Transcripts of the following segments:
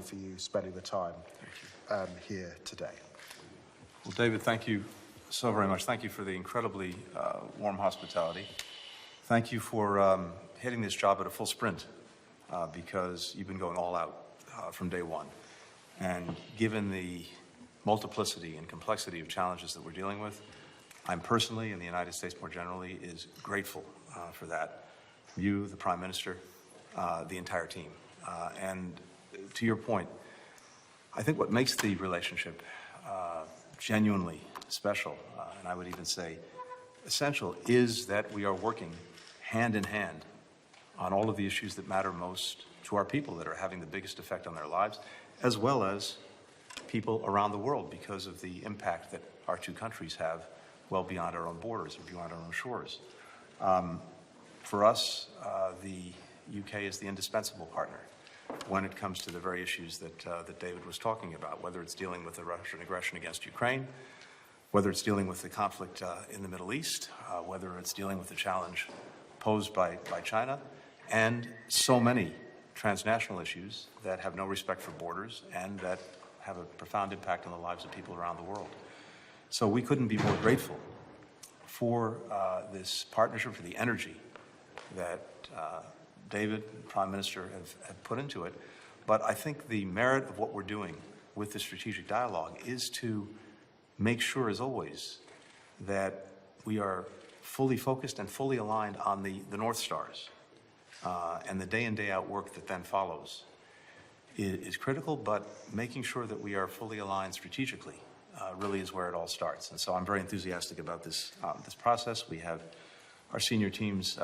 for you spending the time here today. Well, David, thank you so very much. Thank you for the incredibly warm hospitality. Thank you for hitting this job at a full sprint because you've been going all out from day one. And given the multiplicity and complexity of challenges that we're dealing with, I'm personally, and the United States more generally, is grateful for that. You, the Prime Minister, the entire team. And to your point, I think what makes the relationship genuinely special, and I would even say essential, is that we are working hand in hand on all of the issues that matter most to our people, that are having the biggest effect on their lives, as well as people around the world because of the impact that our two countries have well beyond our own borders and beyond our own shores. For us, the UK is the indispensable partner when it comes to the very issues that David was talking about, whether it's dealing with the Russian aggression against Ukraine, whether it's dealing with the conflict in the Middle East, whether it's dealing with the challenge posed by China, and so many transnational issues that have no respect for borders and that have a profound impact on the lives of people around the world. So we couldn't be more grateful for this partnership, for the energy that David, Prime Minister, have put into it. But I think the merit of what we're doing with the strategic dialogue is to make sure, as always, that we are fully focused and fully aligned on the North Stars. And the day in, day out work that then follows is critical, but making sure that we are fully aligned strategically really is where it all starts. And so I'm very enthusiastic about this process. We have our senior teams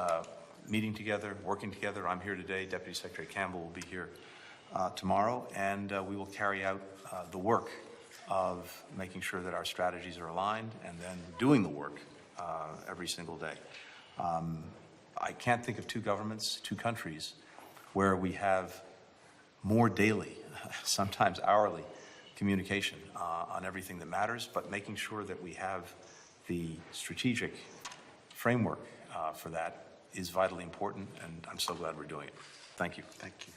meeting together, working together. I'm here today. Deputy Secretary Campbell will be here tomorrow, and we will carry out the work of making sure that our strategies are aligned and then doing the work every single day. I can't think of two governments, two countries, where we have more daily, sometimes hourly, communication on everything that matters, but making sure that we have the strategic framework for that is vitally important, and I'm so glad we're doing it. Thank you. Thank you.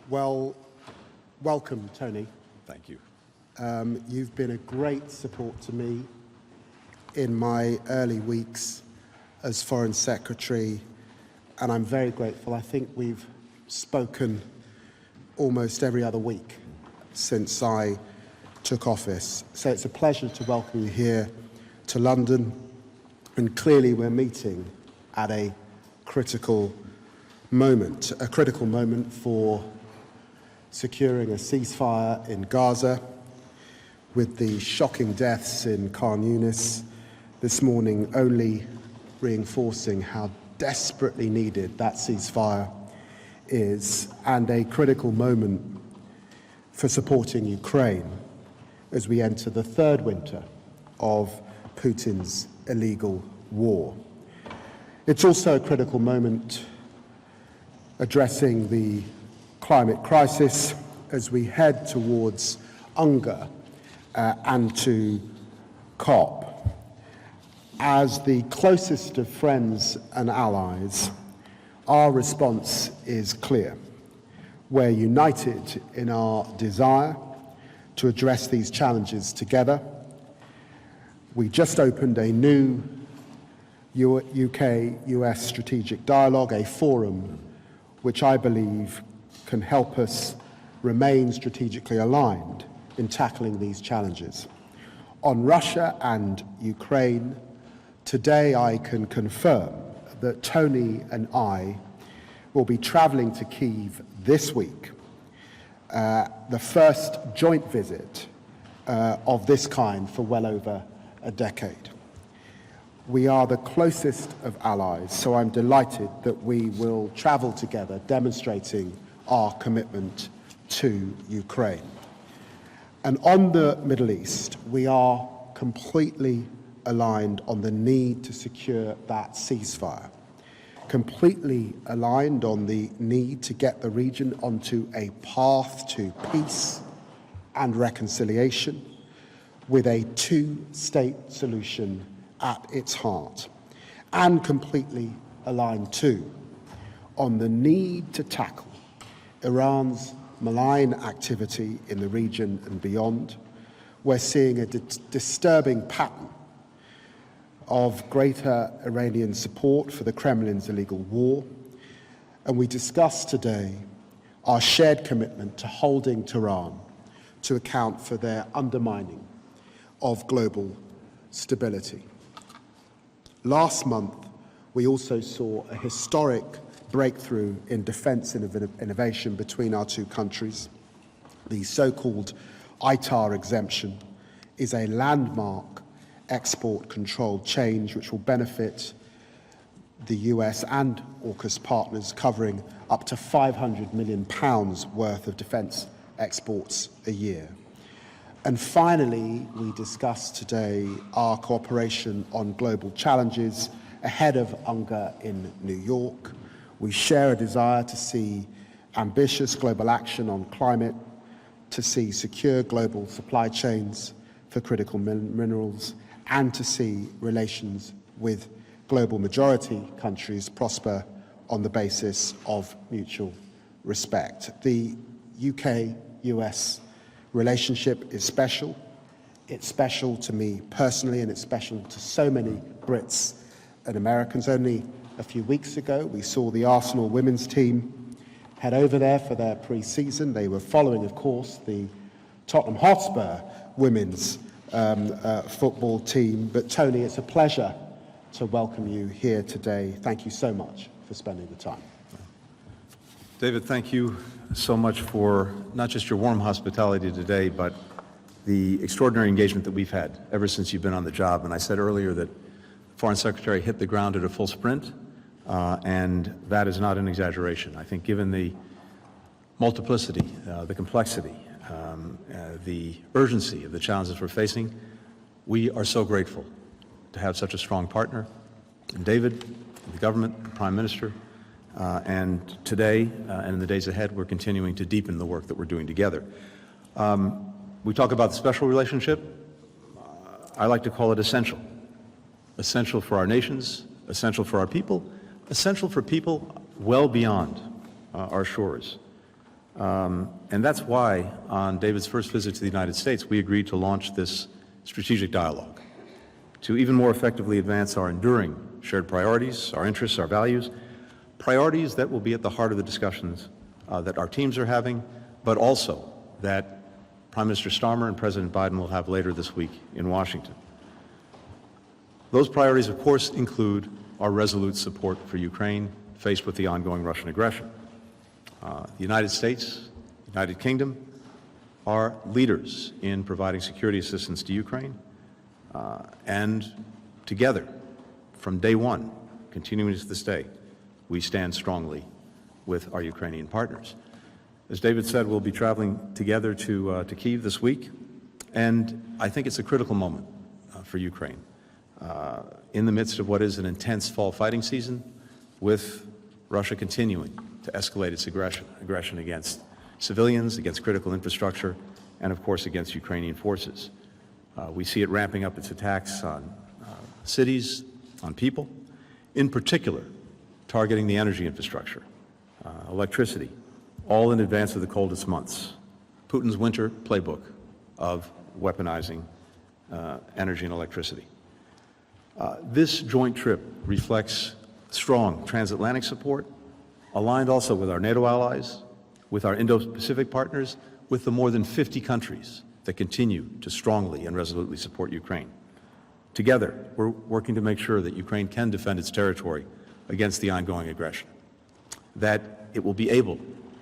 Well, welcome, Tony. Thank you. You've been a great support to me in my early weeks as Foreign Secretary, and I'm very grateful. I think we've spoken almost every other week since I took office. So it's a pleasure to welcome you here to London, and clearly we're meeting at a critical moment for securing a ceasefire in Gaza, with the shocking deaths in Khan Yunis this morning only reinforcing how desperately needed that ceasefire is, and a critical moment for supporting Ukraine as we enter the third winter of Putin's illegal war. It's also a critical moment addressing the climate crisis as we head towards UNGA and to COP. As the closest of friends and allies, our response is clear. We're united in our desire to address these challenges together. We just opened a new UK-US strategic dialogue, a forum which I believe can help us remain strategically aligned in tackling these challenges. On Russia and Ukraine, today I can confirm that Tony and I will be travelling to Kyiv this week, the first joint visit of this kind for well over a decade. We are the closest of allies, so I'm delighted that we will travel together, demonstrating our commitment to Ukraine. And on the Middle East, we are completely aligned on the need to secure that ceasefire, completely aligned on the need to get the region onto a path to peace and reconciliation with a two-state solution at its heart, and completely aligned too on the need to tackle Iran's malign activity in the region and beyond. We're seeing a disturbing pattern of greater Iranian support for the Kremlin's illegal war, and we discussed today our shared commitment to holding Tehran to account for their undermining of global stability. Last month, we also saw a historic breakthrough in defence innovation between our two countries. The so-called ITAR exemption is a landmark export control change which will benefit the US and AUKUS partners, covering up to £500 million worth of defence exports a year. And finally, we discussed today our cooperation on global challenges ahead of UNGA in New York. We share a desire to see ambitious global action on climate, to see secure global supply chains for critical minerals, and to see relations with global majority countries prosper on the basis of mutual respect. The UK-US relationship is special. It's special to me personally, and it's special to so many Brits and Americans. Only a few weeks ago, we saw the Arsenal women's team head over there for their pre-season. They were following, of course, the Tottenham Hotspur women's football team. But Tony, it's a pleasure to welcome you here today. Thank you so much for spending the time. David, thank you so much for not just your warm hospitality today, but the extraordinary engagement that we've had ever since you've been on the job. And I said earlier that Foreign Secretary hit the ground at a full sprint, and that is not an exaggeration. I think given the multiplicity, the complexity, the urgency of the challenges we're facing, we are so grateful to have such a strong partner in David, the government, the Prime Minister, and today and in the days ahead, we're continuing to deepen the work that we're doing together. We talk about the special relationship. I like to call it essential. Essential for our nations, essential for our people, essential for people well beyond our shores. And that's why, on David's first visit to the United States, we agreed to launch this strategic dialogue to even more effectively advance our enduring shared priorities, our interests, our values, priorities that will be at the heart of the discussions that our teams are having, but also that Prime Minister Starmer and President Biden will have later this week in Washington. Those priorities, of course, include our resolute support for Ukraine faced with the ongoing Russian aggression. The United States, the United Kingdom are leaders in providing security assistance to Ukraine, and together, from day one, continuing to this day, we stand strongly with our Ukrainian partners. As David said, we'll be traveling together to Kyiv this week, and I think it's a critical moment for Ukraine. In the midst of what is an intense fall fighting season, with Russia continuing to escalate its aggression against civilians, against critical infrastructure, and of course against Ukrainian forces. We see it ramping up its attacks on cities, on people, in particular targeting the energy infrastructure, electricity, all in advance of the coldest months. Putin's winter playbook of weaponizing energy and electricity. This joint trip reflects strong transatlantic support, aligned also with our NATO allies, with our Indo-Pacific partners, with the more than 50 countries that continue to strongly and resolutely support Ukraine. Together, we're working to make sure that Ukraine can defend its territory against the ongoing aggression, that it will be able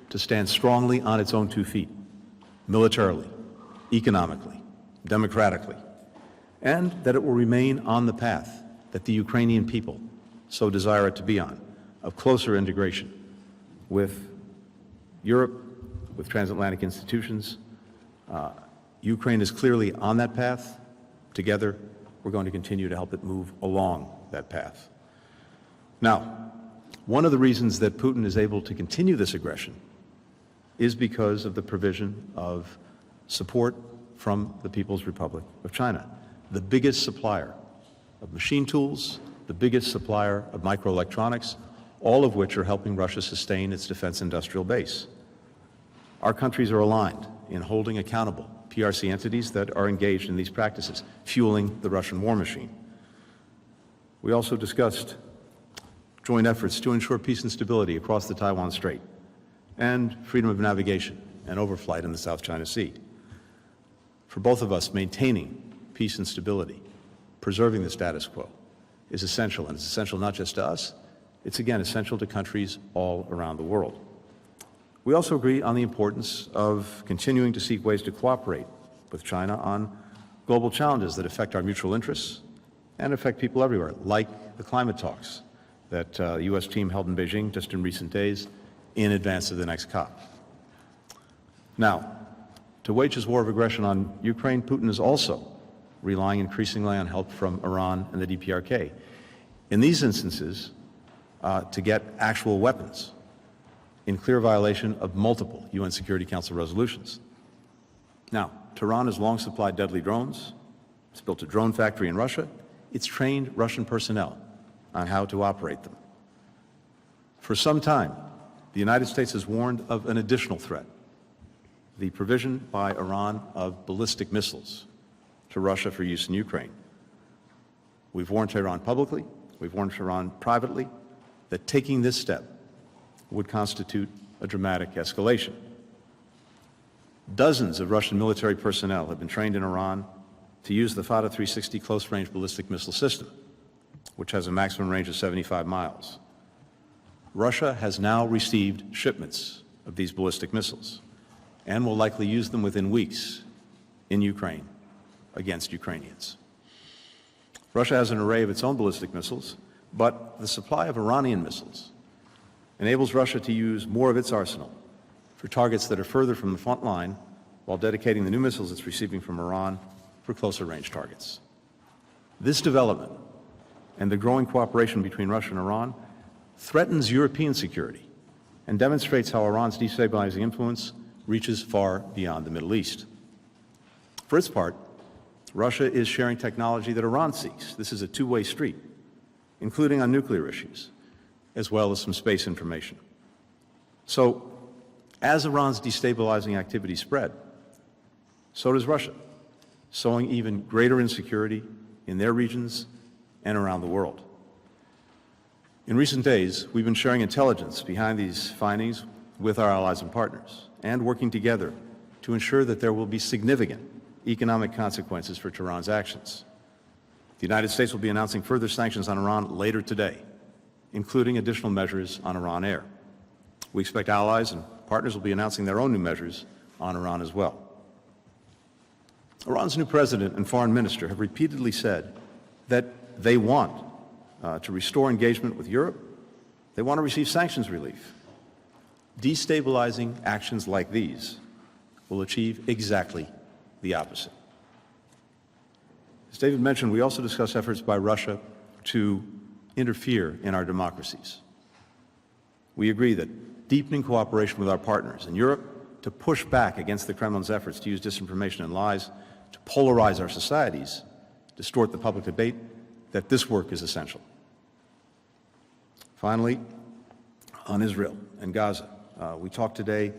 to stand strongly on its own 2 feet, militarily, economically, democratically, and that it will remain on the path that the Ukrainian people so desire it to be on, of closer integration with Europe, with transatlantic institutions. Ukraine is clearly on that path. Together, we're going to continue to help it move along that path. Now, one of the reasons that Putin is able to continue this aggression is because of the provision of support from the People's Republic of China, the biggest supplier of machine tools, the biggest supplier of microelectronics, all of which are helping Russia sustain its defense industrial base. Our countries are aligned in holding accountable PRC entities that are engaged in these practices, fueling the Russian war machine. We also discussed joint efforts to ensure peace and stability across the Taiwan Strait and freedom of navigation and overflight in the South China Sea. For both of us, maintaining peace and stability, preserving the status quo, is essential, and it's essential not just to us, it's again essential to countries all around the world. We also agree on the importance of continuing to seek ways to cooperate with China on global challenges that affect our mutual interests and affect people everywhere, like the climate talks that the U.S. team held in Beijing just in recent days in advance of the next COP. Now, to wage his war of aggression on Ukraine, Putin is also relying increasingly on help from Iran and the DPRK. In these instances, to get actual weapons in clear violation of multiple UN Security Council resolutions. Now, Tehran has long supplied deadly drones. It's built a drone factory in Russia. It's trained Russian personnel on how to operate them. For some time, the United States has warned of an additional threat, the provision by Iran of ballistic missiles to Russia for use in Ukraine. We've warned Tehran publicly, we've warned Tehran privately, that taking this step would constitute a dramatic escalation. Dozens of Russian military personnel have been trained in Iran to use the Fata 360 close-range ballistic missile system, which has a maximum range of 75 miles. Russia has now received shipments of these ballistic missiles and will likely use them within weeks in Ukraine against Ukrainians. Russia has an array of its own ballistic missiles, but the supply of Iranian missiles enables Russia to use more of its arsenal for targets that are further from the front line, while dedicating the new missiles it's receiving from Iran for closer range targets. This development and the growing cooperation between Russia and Iran threatens European security and demonstrates how Iran's destabilizing influence reaches far beyond the Middle East. For its part, Russia is sharing technology that Iran seeks. This is a two-way street, including on nuclear issues, as well as some space information. So As Iran's destabilizing activities spread, so does Russia, sowing even greater insecurity in their regions and around the world. In recent days, we've been sharing intelligence behind these findings with our allies and partners, and working together to ensure that there will be significant economic consequences for Tehran's actions. The United States will be announcing further sanctions on Iran later today, including additional measures on Iran Air. We expect allies and partners will be announcing their own new measures on Iran as well. Iran's new president and foreign minister have repeatedly said that they want to restore engagement with Europe. They want to receive sanctions relief. Destabilizing actions like these will achieve exactly the opposite. As David mentioned, we also discussed efforts by Russia to interfere in our democracies. We agree that deepening cooperation with our partners in Europe to push back against the Kremlin's efforts to use disinformation and lies to polarize our societies, distort the public debate, that this work is essential. Finally, on Israel and Gaza, we talked today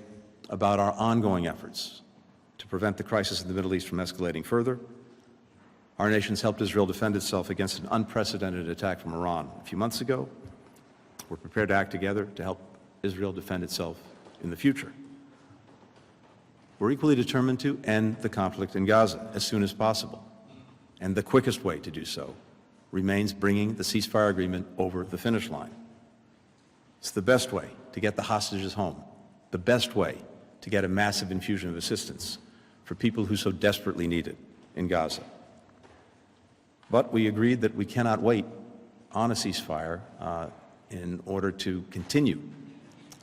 about our ongoing efforts to prevent the crisis in the Middle East from escalating further. Our nations helped Israel defend itself against an unprecedented attack from Iran a few months ago. We're prepared to act together to help Israel defend itself in the future. We're equally determined to end the conflict in Gaza as soon as possible. And the quickest way to do so remains bringing the ceasefire agreement over the finish line. It's the best way to get the hostages home, the best way to get a massive infusion of assistance for people who so desperately need it in Gaza. But we agreed that we cannot wait on a ceasefire in order to continue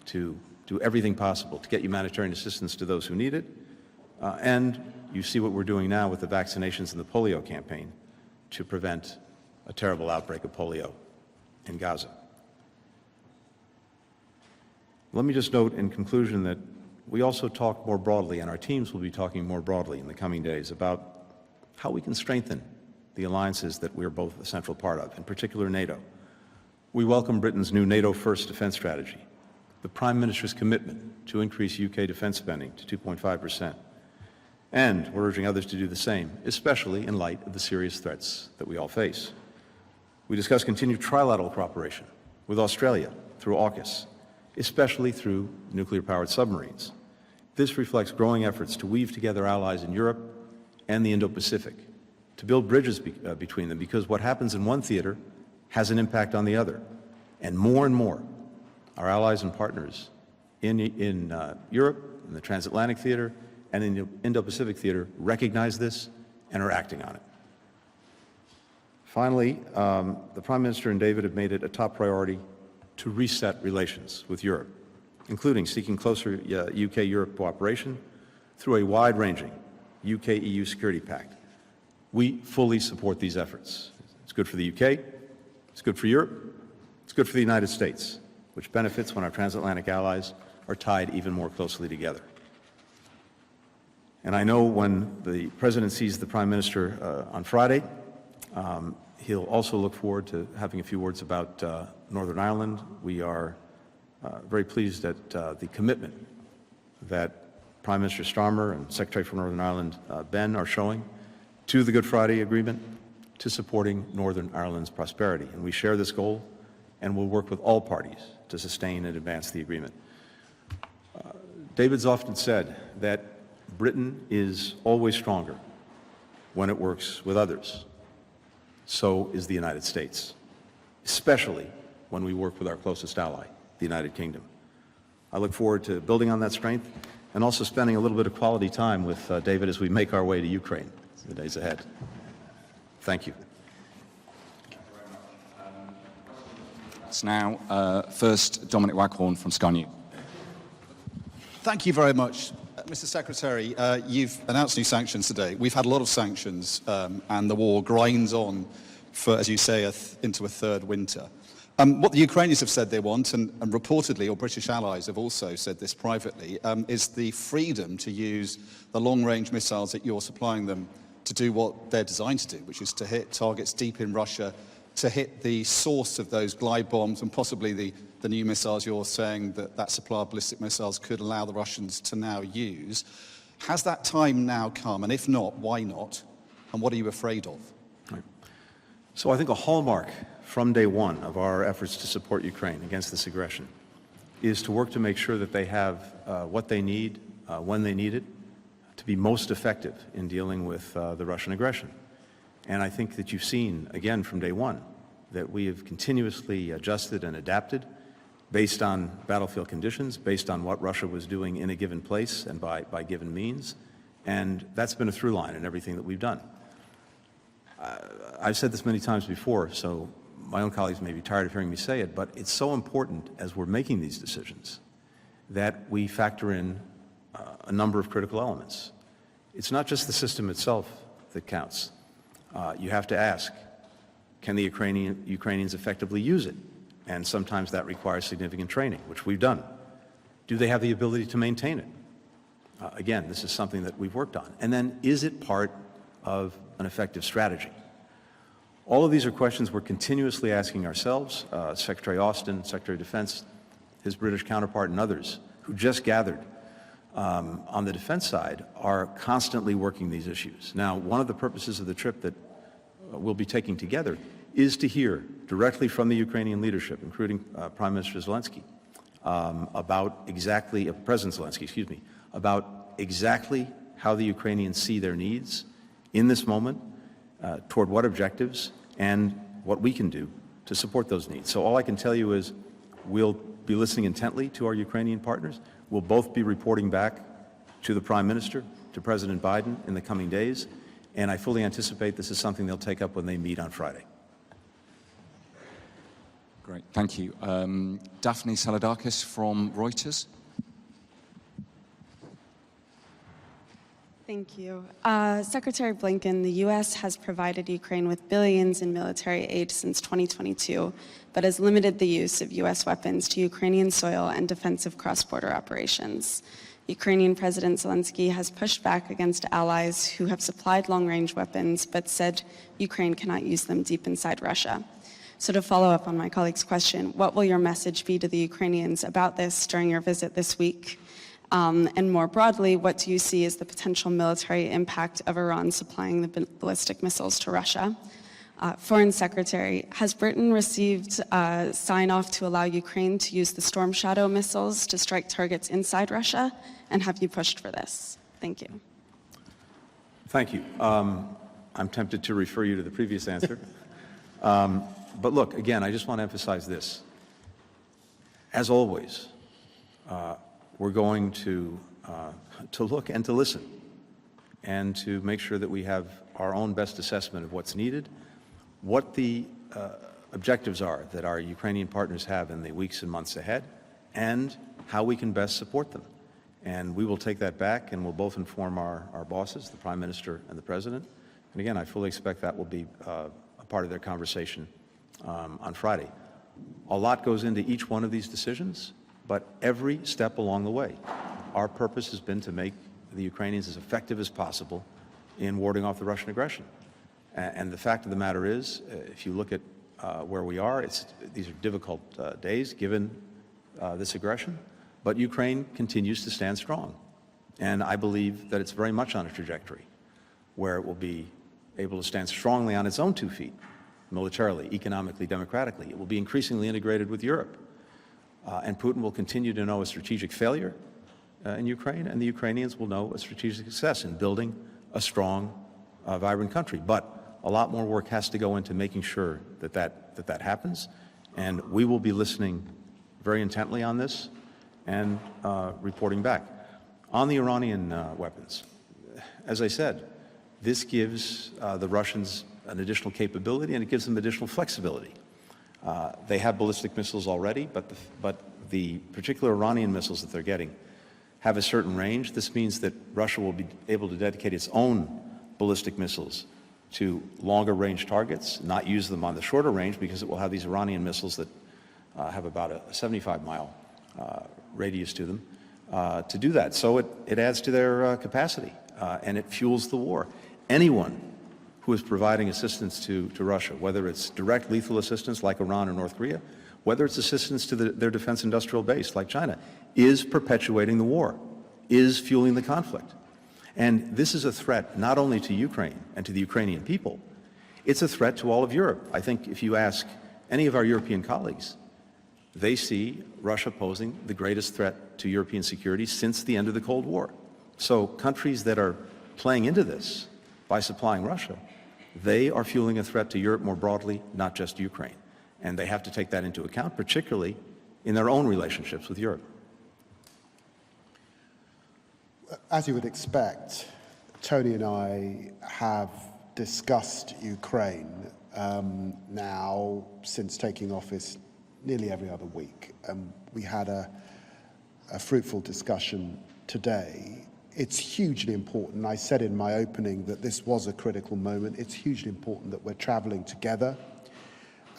to do everything possible to get humanitarian assistance to those who need it. And you see what we're doing now with the vaccinations and the polio campaign to prevent a terrible outbreak of polio in Gaza. Let me just note in conclusion that we also talk more broadly, and our teams will be talking more broadly in the coming days about how we can strengthen the alliances that we're both a central part of, in particular NATO. We welcome Britain's new NATO First defense strategy, the Prime Minister's commitment to increase UK defense spending to 2.5%. And we're urging others to do the same, especially in light of the serious threats that we all face. We discuss continued trilateral cooperation with Australia through AUKUS, especially through nuclear-powered submarines. This reflects growing efforts to weave together allies in Europe and the Indo-Pacific, to build bridges between them, because what happens in one theater has an impact on the other. And more, our allies and partners in Europe, in the transatlantic theater, and in the Indo-Pacific theater recognize this and are acting on it. Finally, the Prime Minister and David have made it a top priority to reset relations with Europe, including seeking closer UK-Europe cooperation through a wide-ranging UK-EU security pact. We fully support these efforts. It's good for the UK, it's good for Europe, it's good for the United States, which benefits when our transatlantic allies are tied even more closely together. And I know when the President sees the Prime Minister on Friday, he'll also look forward to having a few words about Northern Ireland. We are very pleased at the commitment that Prime Minister Starmer and Secretary for Northern Ireland Ben are showing to the Good Friday Agreement, to supporting Northern Ireland's prosperity. And we share this goal, and we'll work with all parties to sustain and advance the agreement. David's often said that Britain is always stronger when it works with others. So is the United States, especially when we work with our closest ally, the United Kingdom. I look forward to building on that strength and also spending a little bit of quality time with David as we make our way to Ukraine in the days ahead. Thank you. Now, first, Dominic Waghorn from Sky News. Thank you very much. Mr. Secretary, you've announced new sanctions today. We've had a lot of sanctions, and the war grinds on for, as you say, into a third winter. What the Ukrainians have said they want, and reportedly your British allies have also said this privately, is the freedom to use the long-range missiles that you're supplying them to do what they're designed to do, which is to hit targets deep in Russia to hit the source of those glide bombs and possibly the new missiles you're saying that supply of ballistic missiles could allow the Russians to now use. Has that time now come? And if not, why not? And what are you afraid of? Right. So I think a hallmark from day one of our efforts to support Ukraine against this aggression is to work to make sure that they have what they need when they need it to be most effective in dealing with the Russian aggression. And I think that you've seen, again, from day one, that we have continuously adjusted and adapted based on battlefield conditions, based on what Russia was doing in a given place and by given means. And that's been a through line in everything that we've done. I've said this many times before, so my own colleagues may be tired of hearing me say it, but it's so important as we're making these decisions that we factor in a number of critical elements. It's not just the system itself that counts. You have to ask, can the Ukrainians effectively use it? And sometimes that requires significant training, which we've done. Do they have the ability to maintain it? Again, this is something that we've worked on. And then, is it part of an effective strategy? All of these are questions we're continuously asking ourselves. Secretary Austin, Secretary of Defense, his British counterpart, and others who just gathered on the defense side are constantly working these issues. Now, one of the purposes of the trip that we'll be taking together is to hear directly from the Ukrainian leadership, including Prime Minister Zelensky, President Zelensky, excuse me, about exactly how the Ukrainians see their needs in this moment, toward what objectives, and what we can do to support those needs. So all I can tell you is we'll be listening intently to our Ukrainian partners. We'll both be reporting back to the Prime Minister, to President Biden in the coming days, and I fully anticipate this is something they'll take up when they meet on Friday. Great, thank you. Daphne Saladakis from Reuters. Thank you. Secretary Blinken, the U.S. has provided Ukraine with billions in military aid since 2022, but has limited the use of U.S. weapons to Ukrainian soil and defensive cross-border operations. Ukrainian President Zelensky has pushed back against allies who have supplied long-range weapons, but said Ukraine cannot use them deep inside Russia. So to follow up on my colleague's question, what will your message be to the Ukrainians about this during your visit this week? And more broadly, what do you see as the potential military impact of Iran supplying the ballistic missiles to Russia? Foreign Secretary, has Britain received sign-off to allow Ukraine to use the Storm Shadow missiles to strike targets inside Russia? And have you pushed for this? Thank you. Thank you. I'm tempted to refer you to the previous answer. But look, again, I just want to emphasize this. As always, we're going to look and to listen and to make sure that we have our own best assessment of what's needed, what the objectives are that our Ukrainian partners have in the weeks and months ahead, and how we can best support them. And we will take that back and we'll both inform our bosses, the Prime Minister and the President. And again, I fully expect that will be a part of their conversation on Friday. A lot goes into each one of these decisions, but every step along the way, our purpose has been to make the Ukrainians as effective as possible in warding off the Russian aggression. And the fact of the matter is, if you look at where we are, these are difficult days given this aggression, but Ukraine continues to stand strong. And I believe that it's very much on a trajectory where it will be able to stand strongly on its own 2 feet, militarily, economically, democratically. It will be increasingly integrated with Europe. And Putin will continue to know a strategic failure in Ukraine, and the Ukrainians will know a strategic success in building a strong, vibrant country. But a lot more work has to go into making sure that happens, and we will be listening very intently on this and reporting back. On the Iranian weapons, as I said, this gives the Russians an additional capability and it gives them additional flexibility. They have ballistic missiles already, but the particular Iranian missiles that they're getting have a certain range. This means that Russia will be able to dedicate its own ballistic missiles to longer range targets, not use them on the shorter range because it will have these Iranian missiles that have about a 75-mile radius to them to do that. So it adds to their capacity and it fuels the war. Anyone who is providing assistance to Russia, whether it's direct lethal assistance like Iran or North Korea, whether it's assistance to their defense industrial base like China, is perpetuating the war, is fueling the conflict. And this is a threat not only to Ukraine and to the Ukrainian people, it's a threat to all of Europe. I think if you ask any of our European colleagues, they see Russia posing the greatest threat to European security since the end of the Cold War. So countries that are playing into this by supplying Russia, they are fueling a threat to Europe more broadly, not just Ukraine. And they have to take that into account, particularly in their own relationships with Europe. As you would expect, Tony and I have discussed Ukraine now since taking office nearly every other week. We had a fruitful discussion today. It's hugely important. I said in my opening that this was a critical moment. It's hugely important that we're traveling together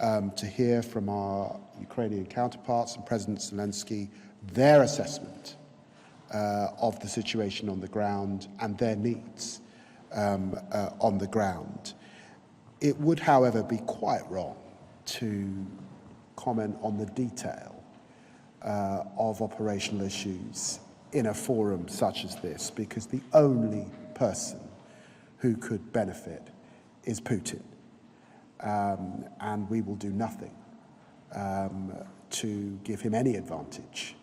to hear from our Ukrainian counterparts and President Zelensky their assessment of the situation on the ground and their needs on the ground. It would, however, be quite wrong to comment on the detail of operational issues in a forum such as this, because the only person who could benefit is Putin. And we will do nothing to give him any advantage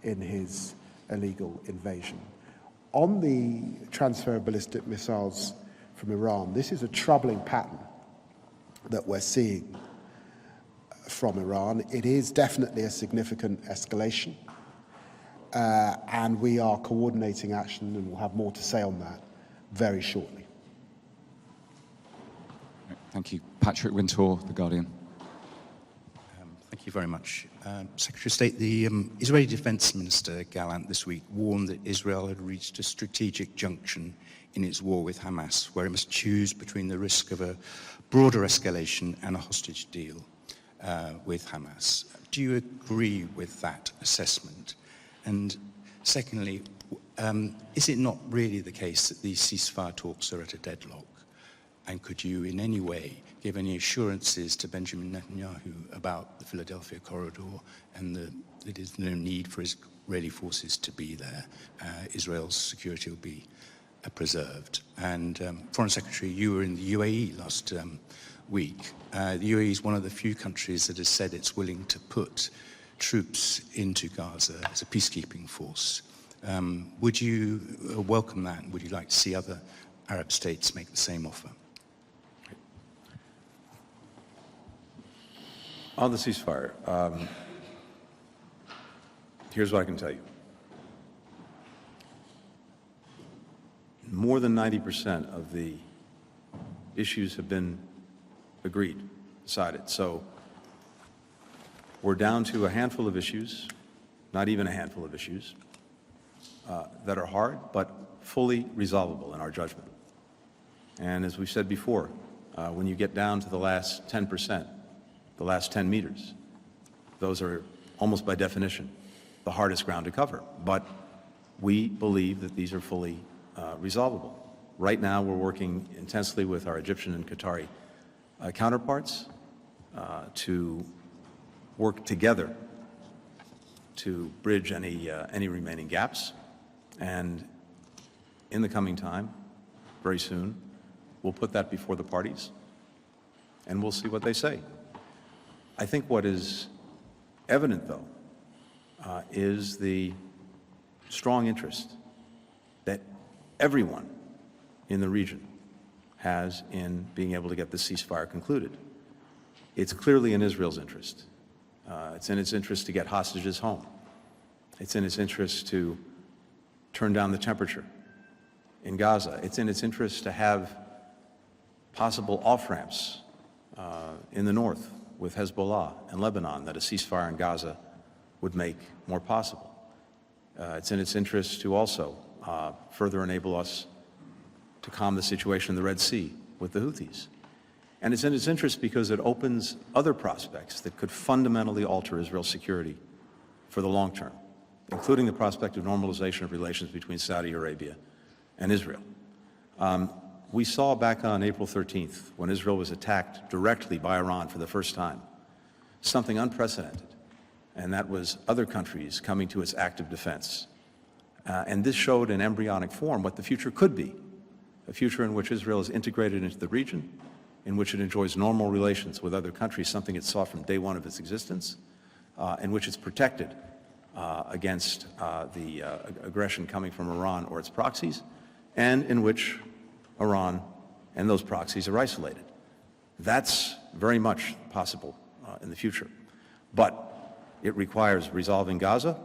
in his illegal invasion. On the transfer of ballistic missiles from Iran, this is a troubling pattern that we're seeing from Iran. It is definitely a significant escalation, and we are coordinating action, and we'll have more to say on that very shortly. Thank you. Patrick Wintour, The Guardian. Thank you very much. Secretary of State, the Israeli Defense Minister Gallant this week warned that Israel had reached a strategic junction in its war with Hamas, where it must choose between the risk of a broader escalation and a hostage deal with Hamas. Do you agree with that assessment? And secondly, is it not really the case that these ceasefire talks are at a deadlock? And could you in any way give any assurances to Benjamin Netanyahu about the Philadelphia corridor and that there is no need for Israeli forces to be there? Israel's security will be preserved. And Foreign Secretary, you were in the UAE last week. The UAE is one of the few countries that has said it's willing to put troops into Gaza as a peacekeeping force. Would you welcome that? Would you like to see other Arab states make the same offer? On the ceasefire, here's what I can tell you. More than 90% of the issues have been agreed, decided. So we're down to a handful of issues, not even a handful of issues, that are hard, but fully resolvable in our judgment. And as we've said before, when you get down to the last 10%, the last 10 meters, those are almost by definition the hardest ground to cover. But we believe that these are fully resolvable. Right now, we're working intensely with our Egyptian and Qatari counterparts to work together to bridge any remaining gaps. And in the coming time, very soon, we'll put that before the parties, and we'll see what they say. I think what is evident, though, is the strong interest that everyone in the region has in being able to get the ceasefire concluded. It's clearly in Israel's interest. It's in its interest to get hostages home. It's in its interest to turn down the temperature in Gaza. It's in its interest to have possible off-ramps in the north with Hezbollah and Lebanon that a ceasefire in Gaza would make more possible. It's in its interest to also further enable us to calm the situation in the Red Sea with the Houthis. And it's in its interest because it opens other prospects that could fundamentally alter Israel's security for the long term, including the prospect of normalization of relations between Saudi Arabia and Israel. We saw back on April 13th, when Israel was attacked directly by Iran for the first time, something unprecedented, and that was other countries coming to its active defense. And this showed in embryonic form what the future could be, a future in which Israel is integrated into the region, in which it enjoys normal relations with other countries, something it sought from day one of its existence, in which it's protected against the aggression coming from Iran or its proxies, and in which Iran and those proxies are isolated. That's very much possible in the future. But it requires resolving Gaza,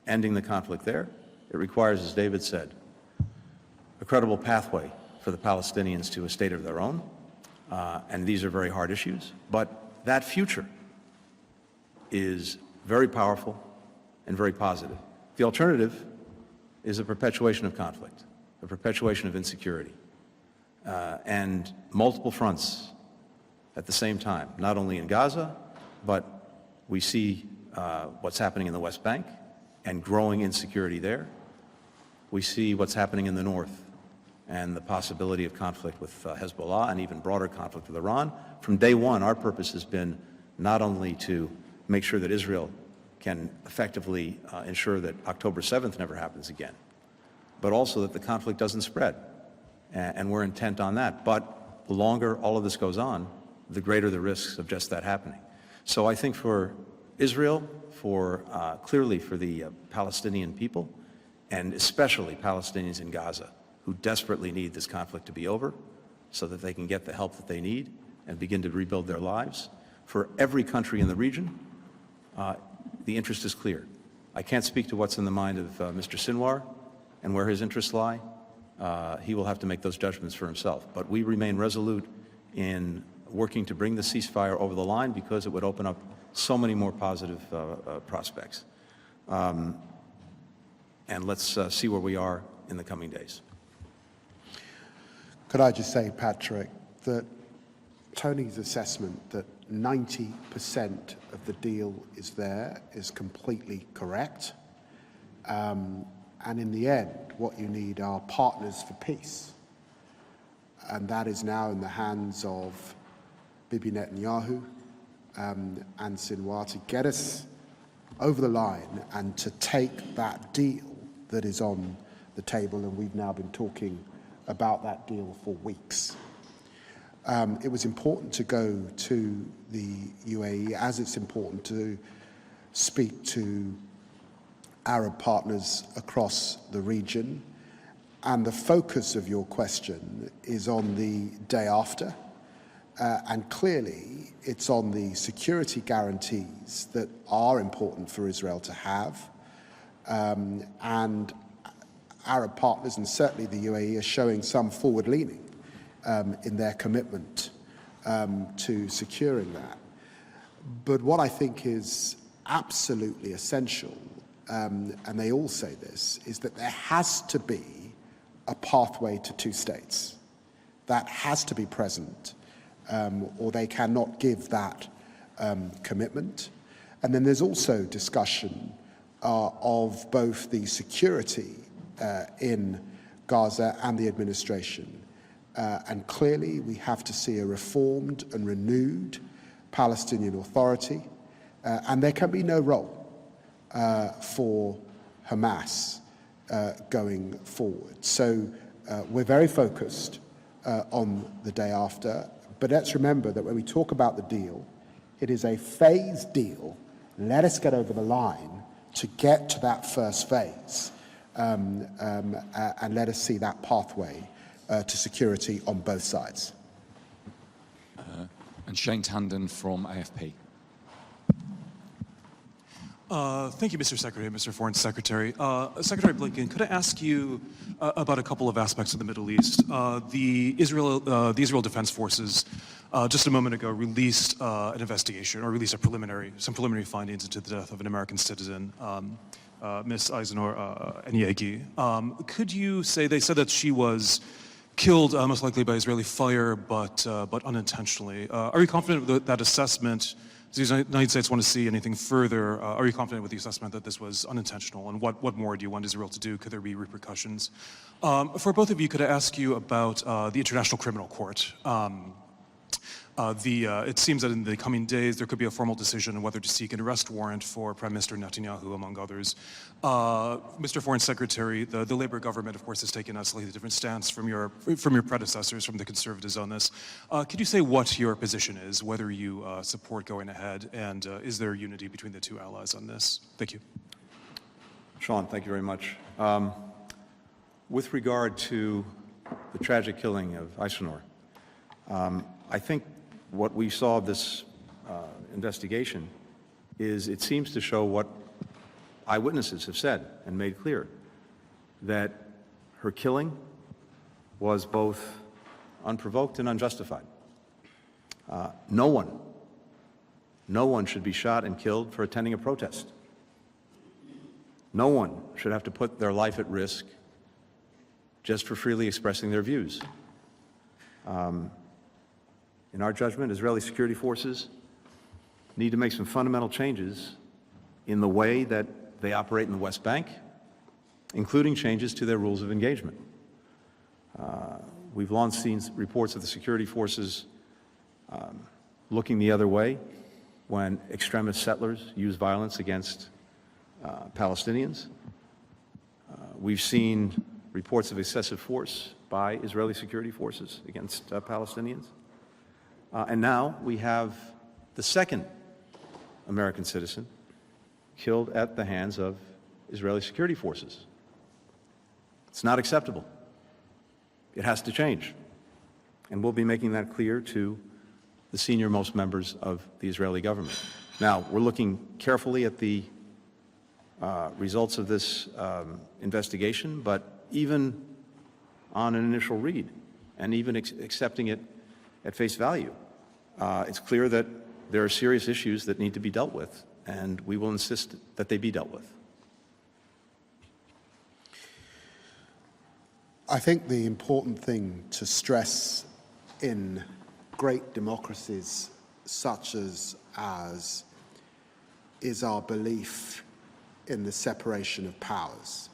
ending the conflict there. It requires, as David said, a credible pathway for the Palestinians to a state of their own. And these are very hard issues. But that future is very powerful and very positive. The alternative is a perpetuation of conflict, a perpetuation of insecurity, and multiple fronts at the same time, not only in Gaza, but we see what's happening in the West Bank and growing insecurity there. We see what's happening in the north and the possibility of conflict with Hezbollah and even broader conflict with Iran. From day one, our purpose has been not only to make sure that Israel can effectively ensure that October 7th never happens again, but also that the conflict doesn't spread. And we're intent on that. But the longer all of this goes on, the greater the risks of just that happening. So I think for Israel, clearly for the Palestinian people, and especially Palestinians in Gaza, who desperately need this conflict to be over so that they can get the help that they need and begin to rebuild their lives. For every country in the region, the interest is clear. I can't speak to what's in the mind of Mr. Sinwar and where his interests lie. He will have to make those judgments for himself. But we remain resolute in working to bring the ceasefire over the line because it would open up so many more positive prospects. And let's see where we are in the coming days. Could I just say, Patrick, that Tony's assessment that 90% of the deal is there is completely correct. And in the end, what you need are partners for peace. And that is now in the hands of Bibi Netanyahu and Sinwar to get us over the line and to take that deal that is on the table. And we've now been talking about that deal for weeks. It was important to go to the UAE, as it's important to speak to Arab partners across the region. And the focus of your question is on the day after. And clearly, it's on the security guarantees that are important for Israel to have. And Arab partners, and certainly the UAE, are showing some forward-leaning in their commitment to securing that. But what I think is absolutely essential, and they all say this, is that there has to be a pathway to two states. That has to be present, or they cannot give that commitment. And then there's also discussion of both the security in Gaza and the administration. And clearly we have to see a reformed and renewed Palestinian Authority, and there can be no role for Hamas going forward. So we're very focused on the day after, but let's remember that when we talk about the deal, it is a phased deal. Let us get over the line to get to that first phase, and let us see that pathway to security on both sides. And Shane Tandon from AFP. Thank you, Mr. Secretary, Mr. Foreign Secretary. Secretary Blinken, could I ask you about a couple of aspects of the Middle East? The Israel Defense Forces just a moment ago released an investigation, or released some preliminary findings into the death of an American citizen, Ms. Eisenor Enyegi. Could you say, they said that she was killed most likely by Israeli fire, but unintentionally. Are you confident that that assessment Does the United States want to see anything further? Are you confident with the assessment that this was unintentional? And what more do you want Israel to do? Could there be repercussions? For both of you, could I ask you about the International Criminal Court? It seems that in the coming days there could be a formal decision on whether to seek an arrest warrant for Prime Minister Netanyahu, among others. Mr. Foreign Secretary, the Labour government, of course, has taken a slightly different stance from your predecessors, from the Conservatives on this. Could you say what your position is, whether you support going ahead, and is there unity between the two allies on this? Thank you. Sean, thank you very much. With regard to the tragic killing of Eisenhower, I think what we saw of this investigation is it seems to show what eyewitnesses have said and made clear, that her killing was both unprovoked and unjustified. No one should be shot and killed for attending a protest. No one should have to put their life at risk just for freely expressing their views. In our judgment, Israeli security forces need to make some fundamental changes in the way that they operate in the West Bank, including changes to their rules of engagement. We've long seen reports of the security forces looking the other way when extremist settlers use violence against Palestinians. We've seen reports of excessive force by Israeli security forces against Palestinians. And now we have the second American citizen killed at the hands of Israeli security forces. It's not acceptable. It has to change. And we'll be making that clear to the senior-most members of the Israeli government. Now, we're looking carefully at the results of this investigation, but even on an initial read, and even accepting it at face value, it's clear that there are serious issues that need to be dealt with, and we will insist that they be dealt with. I think the important thing to stress in great democracies such as ours is our belief in the separation of powers.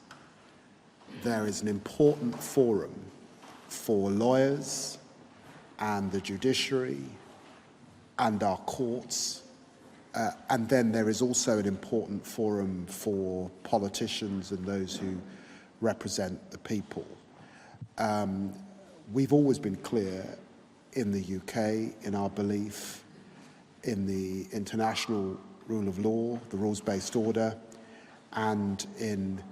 There is an important forum for lawyers and the judiciary and our courts, and then there is also an important forum for politicians and those who represent the people. We've always been clear in the UK in our belief in the international rule of law, the rules-based order, and in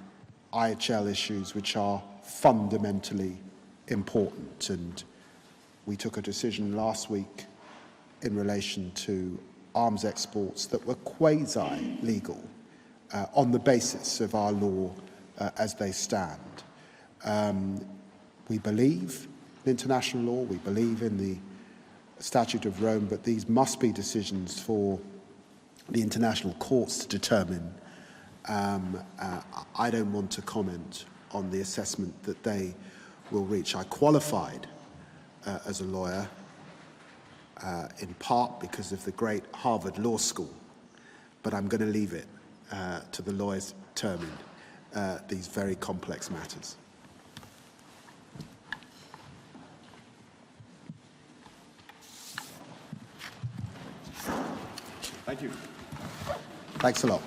IHL issues which are fundamentally important. And we took a decision last week in relation to arms exports that were quasi-legal on the basis of our law as they stand. We believe in international law, we believe in the Statute of Rome, but these must be decisions for the international courts to determine. I don't want to comment on the assessment that they will reach. I qualified as a lawyer in part because of the great Harvard Law School, but I'm going to leave it to the lawyers to determine these very complex matters. Thank you. Thanks a lot.